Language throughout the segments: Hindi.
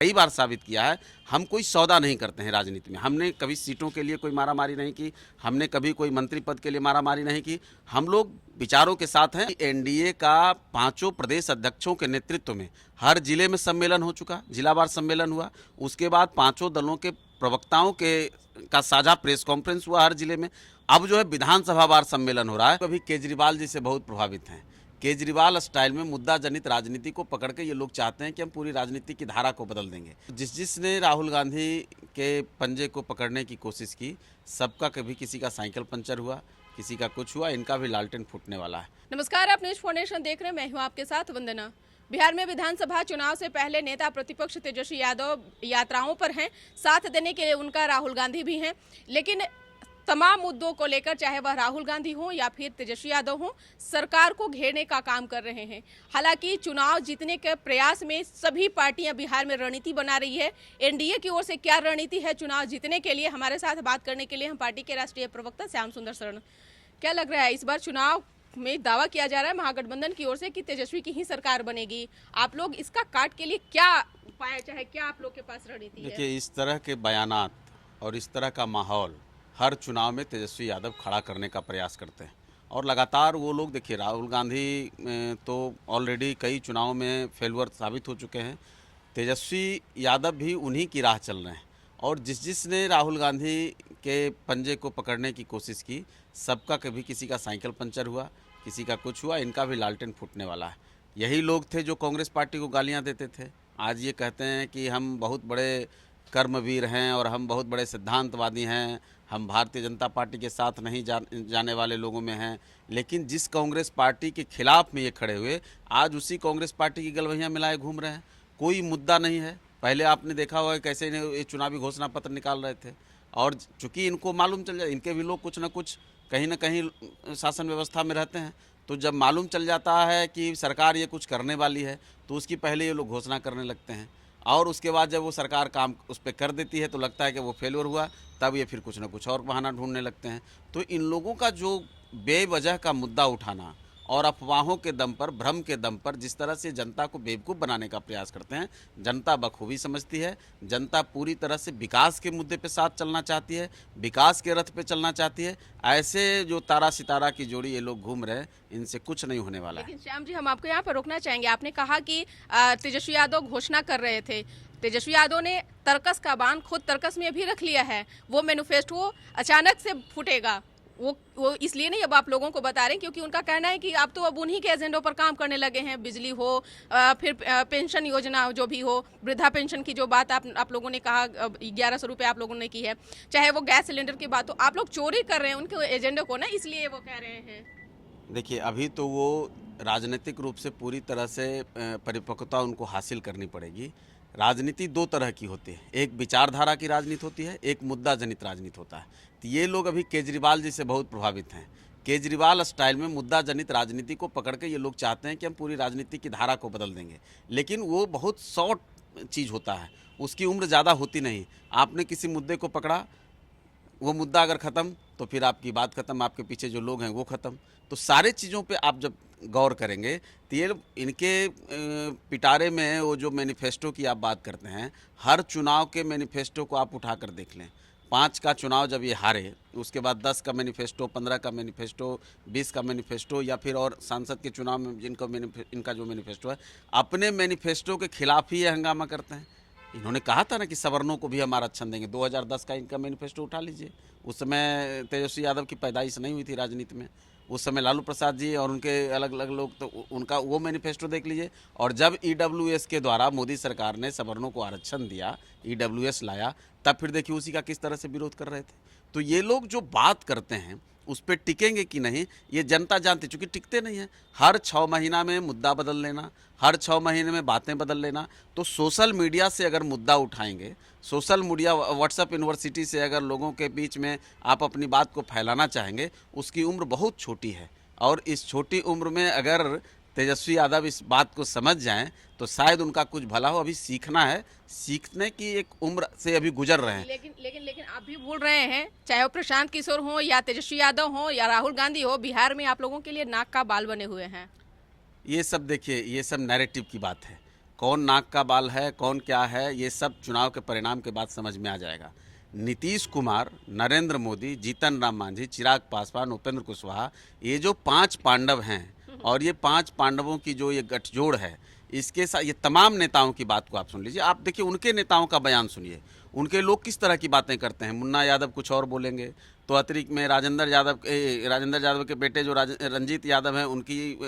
कई बार साबित किया है, हम कोई सौदा नहीं करते हैं राजनीति में। हमने कभी सीटों के लिए कोई मारामारी नहीं की, हमने कभी कोई मंत्री पद के लिए मारामारी नहीं की। हम लोग विचारों के साथ हैं। एनडीए का 5 प्रदेश अध्यक्षों के नेतृत्व में हर जिले में सम्मेलन हो चुका, जिलावार सम्मेलन हुआ। उसके बाद 5 दलों के प्रवक्ताओं के का साझा प्रेस कॉन्फ्रेंस हुआ हर जिले में। अब जो है विधानसभा वार सम्मेलन हो रहा है। अभी केजरीवाल जी से बहुत प्रभावित हैं। केजरीवाल स्टाइल में मुद्दा जनित राजनीति को पकड़ के ये लोग चाहते हैं कि हम पूरी राजनीति की धारा को बदल देंगे। जिसने राहुल गांधी के पंजे को पकड़ने की कोशिश की, सबका कभी किसी का साइकिल पंचर हुआ, किसी का कुछ हुआ, इनका भी लालटेन फूटने वाला है। नमस्कार, आप न्यूज फाउंडेशन देख रहे हैं, मैं हूं आपके साथ वंदना। बिहार में विधानसभा चुनाव से पहले नेता प्रतिपक्ष तेजस्वी यादव यात्राओं पर हैं, साथ देने के लिए उनका राहुल गांधी भी हैं। लेकिन तमाम मुद्दों को लेकर, चाहे वह राहुल गांधी हो या फिर तेजस्वी यादव हो, सरकार को घेरने का काम कर रहे हैं। हालांकि चुनाव जीतने के प्रयास में सभी पार्टियां बिहार में रणनीति बना रही है। एनडीए की ओर से क्या रणनीति है चुनाव जीतने के लिए, हमारे साथ बात करने के लिए हम पार्टी के राष्ट्रीय प्रवक्ता श्याम सुंदर शरण। क्या लग रहा है, इस बार चुनाव में दावा किया जा रहा है महागठबंधन की ओर से कि तेजस्वी की ही सरकार बनेगी, आप लोग इसका काट के लिए क्या उपाय, चाहे क्या आप लोग के पास रणनीति है? देखिए, इस तरह के बयानात और इस तरह का माहौल हर चुनाव में तेजस्वी यादव खड़ा करने का प्रयास करते हैं। और लगातार वो लोग, देखिए राहुल गांधी तो ऑलरेडी कई चुनावों में फेलवर साबित हो चुके हैं। तेजस्वी यादव भी उन्हीं की राह चल रहे हैं। और जिसने राहुल गांधी के पंजे को पकड़ने की कोशिश की, सबका कभी किसी का साइकिल पंचर हुआ, किसी का कुछ हुआ, इनका भी लालटेन फूटने वाला है। यही लोग थे जो कांग्रेस पार्टी को गालियां देते थे। आज ये कहते हैं कि हम बहुत बड़े कर्मवीर हैं और हम बहुत बड़े सिद्धांतवादी हैं, हम भारतीय जनता पार्टी के साथ नहीं जाने वाले लोगों में हैं। लेकिन जिस कांग्रेस पार्टी के खिलाफ में ये खड़े हुए, आज उसी कांग्रेस पार्टी की गलवहियाँ मिलाए घूम रहे हैं। कोई मुद्दा नहीं है। पहले आपने देखा होगा कैसे ये चुनावी घोषणा पत्र निकाल रहे थे। और चूंकि इनको मालूम चल जाए, इनके भी लोग कुछ ना कुछ कहीं ना कहीं शासन व्यवस्था में रहते हैं, तो जब मालूम चल जाता है कि सरकार ये कुछ करने वाली है, तो उसकी पहले ये लोग घोषणा करने लगते हैं। और उसके बाद जब वो सरकार काम उस पर कर देती है तो लगता है कि वो फेलियर हुआ, तब ये फिर कुछ ना कुछ और बहाना ढूंढने लगते हैं। तो इन लोगों का जो बेवजह का मुद्दा उठाना और अफवाहों के दम पर, भ्रम के दम पर जिस तरह से जनता को बेवकूफ़ बनाने का प्रयास करते हैं, जनता बखूबी समझती है। जनता पूरी तरह से विकास के मुद्दे पे साथ चलना चाहती है, विकास के रथ पे चलना चाहती है। ऐसे जो तारा सितारा की जोड़ी ये लोग घूम रहे हैं, इनसे कुछ नहीं होने वाला है। लेकिन श्याम जी, हम आपको यहाँ पर रोकना चाहेंगे। आपने कहा कि तेजस्वी यादव घोषणा कर रहे थे। तेजस्वी यादव ने तर्कस का बांध खुद तर्कस में भी रख लिया है। वो मैनिफेस्टो अचानक से फूटेगा, वो इसलिए नहीं अब आप लोगों को बता रहे हैं, क्योंकि उनका कहना है कि आप तो अब उन्हीं के एजेंडों पर काम करने लगे हैं। बिजली हो, फिर पेंशन योजना जो भी हो, वृद्धा पेंशन की जो बात आप लोगों ने कहा 1100 रुपये आप लोगों ने की है, चाहे वो गैस सिलेंडर की बात हो, आप लोग चोरी कर रहे हैं उनके एजेंडे को ना, इसलिए वो कह रहे हैं। देखिए, अभी तो वो राजनीतिक रूप से पूरी तरह से परिपक्वता उनको हासिल करनी पड़ेगी। राजनीति 2 तरह की होती है, एक विचारधारा की राजनीति होती है, एक मुद्दा जनित राजनीति होता है। तो ये लोग अभी केजरीवाल जी से बहुत प्रभावित हैं। केजरीवाल स्टाइल में मुद्दा जनित राजनीति को पकड़ के ये लोग चाहते हैं कि हम पूरी राजनीति की धारा को बदल देंगे। लेकिन वो बहुत शॉर्ट चीज़ होता है, उसकी उम्र ज़्यादा होती नहीं। आपने किसी मुद्दे को पकड़ा, वो मुद्दा अगर ख़त्म तो फिर आपकी बात ख़त्म, आपके पीछे जो लोग हैं वो ख़त्म। तो सारे चीज़ों पे आप जब गौर करेंगे तो ये इनके पिटारे में वो जो मैनिफेस्टो की आप बात करते हैं, हर चुनाव के मैनिफेस्टो को आप उठाकर देख लें। 5 का चुनाव जब ये हारे, उसके बाद 10 का मैनिफेस्टो, 15 का मैनिफेस्टो, 20 का मैनिफेस्टो, या फिर और सांसद के चुनाव में इनका जो मैनिफेस्टो है, अपने मैनिफेस्टो के खिलाफ ही ये हंगामा करते हैं। इन्होंने कहा था ना कि सवर्णों को भी हम आरक्षण देंगे। 2010 का इनका मैनिफेस्टो उठा लीजिए। उस समय तेजस्वी यादव की पैदाइश नहीं हुई थी राजनीति में। उस समय लालू प्रसाद जी और उनके अलग अलग लोग, तो उनका वो मैनिफेस्टो देख लीजिए। और जब ईडब्ल्यूएस के द्वारा मोदी सरकार ने सवर्णों को आरक्षण दिया, ईडब्ल्यूएस लाया, तब फिर देखिए उसी का किस तरह से विरोध कर रहे थे। तो ये लोग जो बात करते हैं उस पर टिकेंगे कि नहीं, ये जनता जानती, चूँकि टिकते नहीं हैं। हर 6 महीना में मुद्दा बदल लेना, हर 6 महीने में बातें बदल लेना। तो सोशल मीडिया से अगर मुद्दा उठाएंगे, सोशल मीडिया व्हाट्सएप यूनिवर्सिटी से अगर लोगों के बीच में आप अपनी बात को फैलाना चाहेंगे, उसकी उम्र बहुत छोटी है। और इस छोटी उम्र में अगर तेजस्वी यादव इस बात को समझ जाएं तो शायद उनका कुछ भला हो। अभी सीखना है, सीखने की एक उम्र से अभी गुजर रहे हैं। लेकिन आप भी भूल रहे हैं, चाहे वो प्रशांत किशोर हो या तेजस्वी यादव हो या राहुल गांधी हो, बिहार में आप लोगों के लिए नाक का बाल बने हुए हैं। ये सब देखिए, ये सब नैरेटिव की बात है। कौन नाक का बाल है, कौन क्या है, ये सब चुनाव के परिणाम के बाद समझ में आ जाएगा। नीतीश कुमार, नरेंद्र मोदी, जीतन राम मांझी, चिराग पासवान, उपेंद्र कुशवाहा, ये जो 5 पांडव हैं और ये 5 पांडवों की जो ये गठजोड़ है, इसके साथ ये तमाम नेताओं की बात को आप सुन लीजिए। आप देखिए उनके नेताओं का बयान सुनिए, उनके लोग किस तरह की बातें करते हैं। मुन्ना यादव कुछ और बोलेंगे तो अतिरिक्त में राजेंद्र यादव के बेटे जो रंजीत यादव हैं, उनकी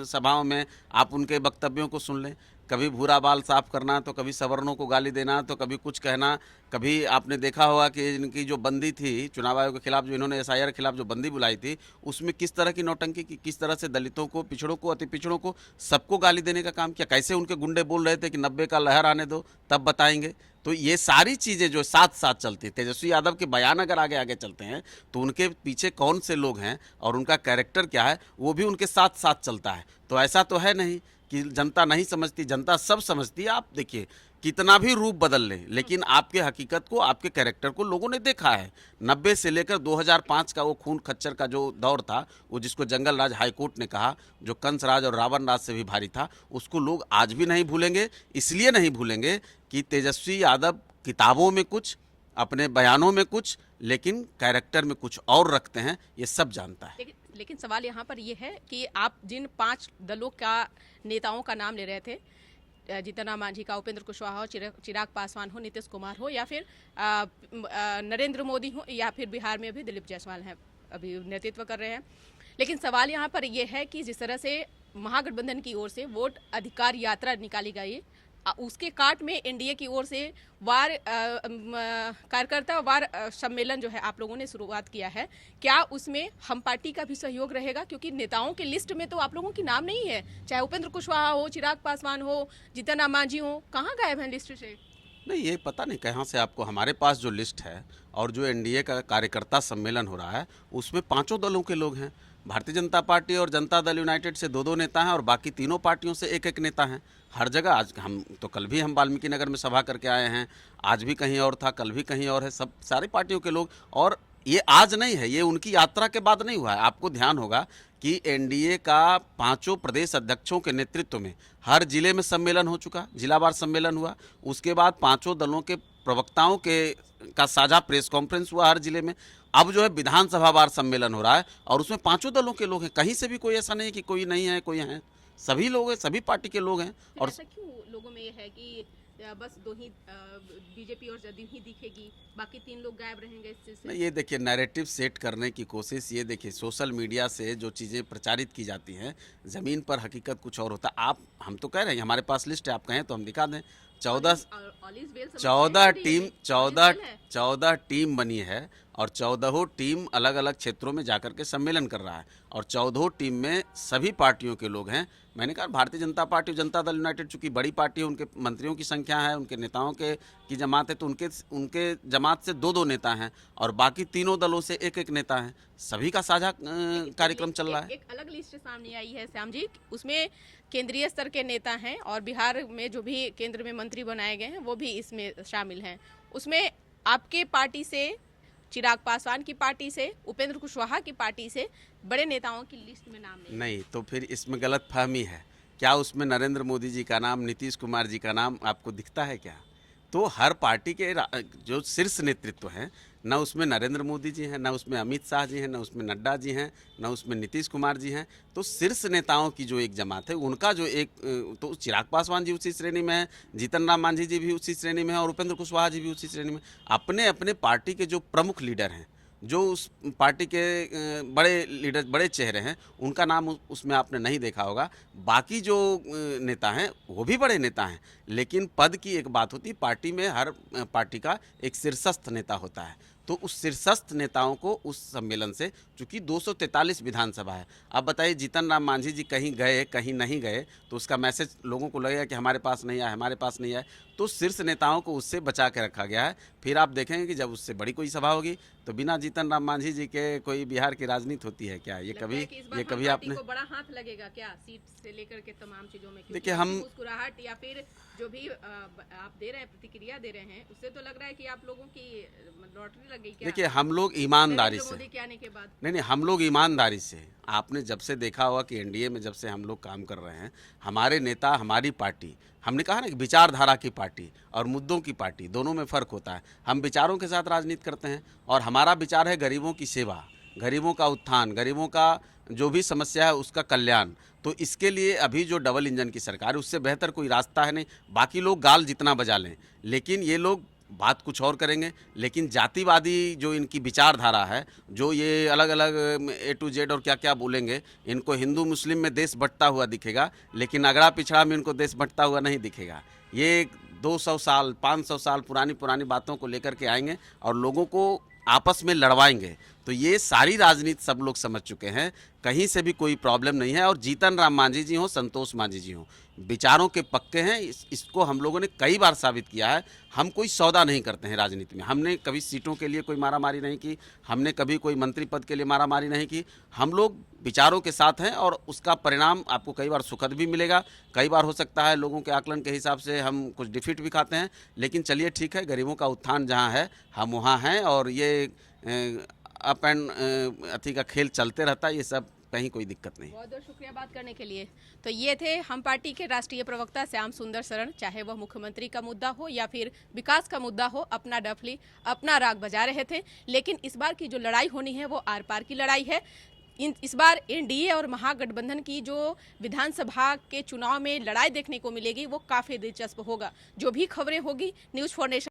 सभाओं में आप उनके वक्तव्यों को सुन लें। कभी भूरा बाल साफ करना, तो कभी सवर्णों को गाली देना, तो कभी कुछ कहना। कभी आपने देखा होगा कि इनकी जो बंदी थी चुनाव आयोग के खिलाफ, जो इन्होंने SIR के खिलाफ जो बंदी बुलाई थी, उसमें किस तरह की नौटंकी की, किस तरह से दलितों को, पिछड़ों को, अति पिछड़ों को, सबको गाली देने का काम किया। कैसे उनके गुंडे बोल रहे थे कि 90 का लहर आने दो तब बताएंगे। तो ये सारी चीज़ें जो साथ साथ चलती, तेजस्वी यादव के बयान अगर आगे आगे चलते हैं तो उनके पीछे कौन से लोग हैं और उनका कैरेक्टर क्या है, वो भी उनके साथ साथ चलता है। तो ऐसा तो है नहीं कि जनता नहीं समझती, जनता सब समझती है। आप देखिए कितना भी रूप बदल लें, लेकिन आपके हकीकत को, आपके कैरेक्टर को लोगों ने देखा है। 90 से लेकर 2005 का वो खून खच्चर का जो दौर था, वो जिसको जंगल राज हाईकोर्ट ने कहा, जो कंस राज और रावण राज से भी भारी था, उसको लोग आज भी नहीं भूलेंगे। इसलिए नहीं भूलेंगे कि तेजस्वी यादव किताबों में कुछ, अपने बयानों में कुछ, लेकिन कैरेक्टर में कुछ और रखते हैं, ये सब जानता है। लेकिन सवाल यहाँ पर यह है कि आप जिन 5 दलों का नेताओं का नाम ले रहे थे, जीतन राम मांझी का, उपेंद्र कुशवाहा हो, चिराग पासवान हो, नीतीश कुमार हो, या फिर नरेंद्र मोदी हो, या फिर बिहार में भी दिलीप जायसवाल हैं, अभी नेतृत्व कर रहे हैं। लेकिन सवाल यहाँ पर यह है कि जिस तरह से महागठबंधन की ओर से वोट अधिकार यात्रा निकाली गई, उसके काट में NDA की ओर से कार्यकर्ता वार सम्मेलन जो है आप लोगों ने शुरुआत किया है, क्या उसमें हम पार्टी का भी सहयोग रहेगा? क्योंकि नेताओं के लिस्ट में तो आप लोगों की नाम नहीं है, चाहे उपेंद्र कुशवाहा हो, चिराग पासवान हो, जीतन राम मांझी हो, कहाँ गायब हैं लिस्ट से? नहीं, ये पता नहीं कहाँ से आपको, हमारे पास जो लिस्ट है और जो NDA का कार्यकर्ता सम्मेलन हो रहा है, उसमें 5 दलों के लोग हैं। भारतीय जनता पार्टी और जनता दल यूनाइटेड से 2 नेता हैं और बाकी तीनों पार्टियों से 1 नेता हैं। हर जगह आज हम तो कल भी हम वाल्मीकि नगर में सभा करके आए हैं, आज भी कहीं और था, कल भी कहीं और है, सब सारी पार्टियों के लोग। और ये आज नहीं है, ये उनकी यात्रा के बाद नहीं हुआ है। आपको ध्यान होगा कि NDA का 5 प्रदेश अध्यक्षों के नेतृत्व में हर जिले में सम्मेलन हो चुका, जिलावार सम्मेलन हुआ। उसके बाद 5 दलों के प्रवक्ताओं का साझा प्रेस कॉन्फ्रेंस हुआ हर जिले में। अब जो है विधानसभा वार सम्मेलन हो रहा है और उसमें 5 दलों के लोग हैं। कहीं से भी कोई ऐसा नहीं है कि कोई नहीं है, कोई है, सभी लोग हैं, सभी पार्टी के लोग हैं। और ऐसा क्यों लोगों में ये है कि बस 2 ही बीजेपी और जदयू ही दिखेगी, बाकी 3 लोग गायब रहेंगे इस चीज से? नहीं, ये देखिए नैरेटिव सेट करने की कोशिश, ये देखिए सोशल मीडिया से जो चीज़ें प्रचारित की जाती हैं, ज़मीन पर हकीकत कुछ और होता है। हम तो कह रहे हैं, हमारे पास लिस्ट है, आप कहें तो हम दिखा दें। 14 टीम बनी है और 14 टीम अलग अलग क्षेत्रों में जाकर के सम्मेलन कर रहा है और 14 टीम में सभी पार्टियों के लोग हैं। मैंने कहा भारतीय जनता पार्टी, जनता दल यूनाइटेड चूंकि बड़ी पार्टी है, उनके मंत्रियों की संख्या है, उनके नेताओं की जमात है, तो उनके जमात से 2 नेता हैं और बाकी तीनों दलों से 1 नेता हैं। सभी का साझा कार्यक्रम चल रहा है। एक अलग लिस्ट सामने आई है श्याम जी, उसमें केंद्रीय स्तर के नेता हैं और बिहार में जो भी केंद्र में मंत्री बनाए गए हैं वो भी इसमें शामिल हैं। उसमें आपके पार्टी से, चिराग पासवान की पार्टी से, उपेंद्र कुशवाहा की पार्टी से बड़े नेताओं की लिस्ट में नाम नहीं, तो फिर इसमें गलतफहमी है। क्या उसमें नरेंद्र मोदी जी का नाम, नीतीश कुमार जी का नाम आपको दिखता है क्या? तो हर पार्टी के जो शीर्ष नेतृत्व हैं, न उसमें नरेंद्र मोदी जी हैं, न उसमें अमित शाह जी हैं, न उसमें नड्डा जी हैं, न उसमें नीतीश कुमार जी हैं। तो शीर्ष नेताओं की जो एक जमात है, उनका जो तो चिराग पासवान जी उसी श्रेणी में है, जीतन राम मांझी जी भी उसी श्रेणी में है और उपेंद्र कुशवाहा जी भी उसी श्रेणी में। अपने अपने पार्टी के जो प्रमुख लीडर हैं, जो उस पार्टी के बड़े लीडर, बड़े चेहरे हैं, उनका नाम उसमें आपने नहीं देखा होगा। बाकी जो नेता हैं वो भी बड़े नेता हैं, लेकिन पद की एक बात होती है, पार्टी में हर पार्टी का एक शीर्षस्थ नेता होता है। तो उस शीर्षस्थ नेताओं को उस सम्मेलन से, चूँकि 243 विधानसभा है, अब बताइए जीतन राम मांझी जी कहीं गए, कहीं नहीं गए, तो उसका मैसेज लोगों को लगेगा कि हमारे पास नहीं आया, हमारे पास नहीं आया। तो शीर्ष नेताओं को उससे बचा के रखा गया है। फिर आप देखेंगे कि जब उससे बड़ी कोई सभा होगी तो बिना जीतन राम मांझी जी के कोई बिहार की राजनीति होती है क्या? ये लगता कभी है कि इस बार ये हम कभी पार्टी आपने को बड़ा हाथ लगेगा क्या सीट से लेकर के तमाम चीजों में? क्योंकि देखिए, आपकी हम मुस्कुराहट या फिर जो भी आप दे रहे हैं, प्रतिक्रिया दे रहे हैं, उससे तो लग रहा है कि आप लोगों की लॉटरी लग गई क्या देखिए, हम लोग ईमानदारी नरेंद्र से, मोदी के आने के बाद? नहीं, हम लोग ईमानदारी से, आपने जब से देखा होगा कि एनडीए में जब से हम लोग काम कर रहे हैं, हमारे नेता, हमारी पार्टी, हमने कहा ना कि विचारधारा की पार्टी और मुद्दों की पार्टी, दोनों में फ़र्क होता है। हम विचारों के साथ राजनीति करते हैं और हमारा विचार है गरीबों की सेवा, गरीबों का उत्थान, गरीबों का जो भी समस्या है उसका कल्याण। तो इसके लिए अभी जो डबल इंजन की सरकार है, उससे बेहतर कोई रास्ता है नहीं। बाकी लोग गाल जितना बजा लें, लेकिन ये लोग बात कुछ और करेंगे। लेकिन जातिवादी जो इनकी विचारधारा है, जो ये अलग अलग A to Z और क्या क्या बोलेंगे, इनको हिंदू मुस्लिम में देश बंटता हुआ दिखेगा, लेकिन अगड़ा पिछड़ा में इनको देश बंटता हुआ नहीं दिखेगा। ये 200 साल 500 साल पुरानी पुरानी बातों को लेकर के आएंगे और लोगों को आपस में लड़वाएंगे। तो ये सारी राजनीति सब लोग समझ चुके हैं, कहीं से भी कोई प्रॉब्लम नहीं है। और जीतन राम मांझी जी हों, संतोष मांझी जी हों, विचारों के पक्के हैं। इसको हम लोगों ने कई बार साबित किया है। हम कोई सौदा नहीं करते हैं राजनीति में। हमने कभी सीटों के लिए कोई मारामारी नहीं की, हमने कभी कोई मंत्री पद के लिए मारामारी नहीं की। हम लोग विचारों के साथ हैं और उसका परिणाम आपको कई बार सुखद भी मिलेगा, कई बार हो सकता है लोगों के आकलन के हिसाब से हम कुछ डिफीट भी खाते हैं। लेकिन चलिए ठीक है, गरीबों का उत्थान जहाँ है हम वहाँ हैं और ये अप एंड अथी का खेल चलते रहता है। ये सब कहीं कोई दिक्कत नहीं। बहुत बहुत शुक्रिया बात करने के लिए। तो ये थे हम पार्टी के राष्ट्रीय प्रवक्ता श्याम सुंदर शरण। चाहे वह मुख्यमंत्री का मुद्दा हो या फिर विकास का मुद्दा हो, अपना डफली अपना राग बजा रहे थे। लेकिन इस बार की जो लड़ाई होनी है वो आर पार की लड़ाई है। इस बार एनडीए और महागठबंधन की जो विधानसभा के चुनाव में लड़ाई देखने को मिलेगी वो काफ़ी दिलचस्प होगा। जो भी खबरें होगी न्यूज़ फॉर नेशन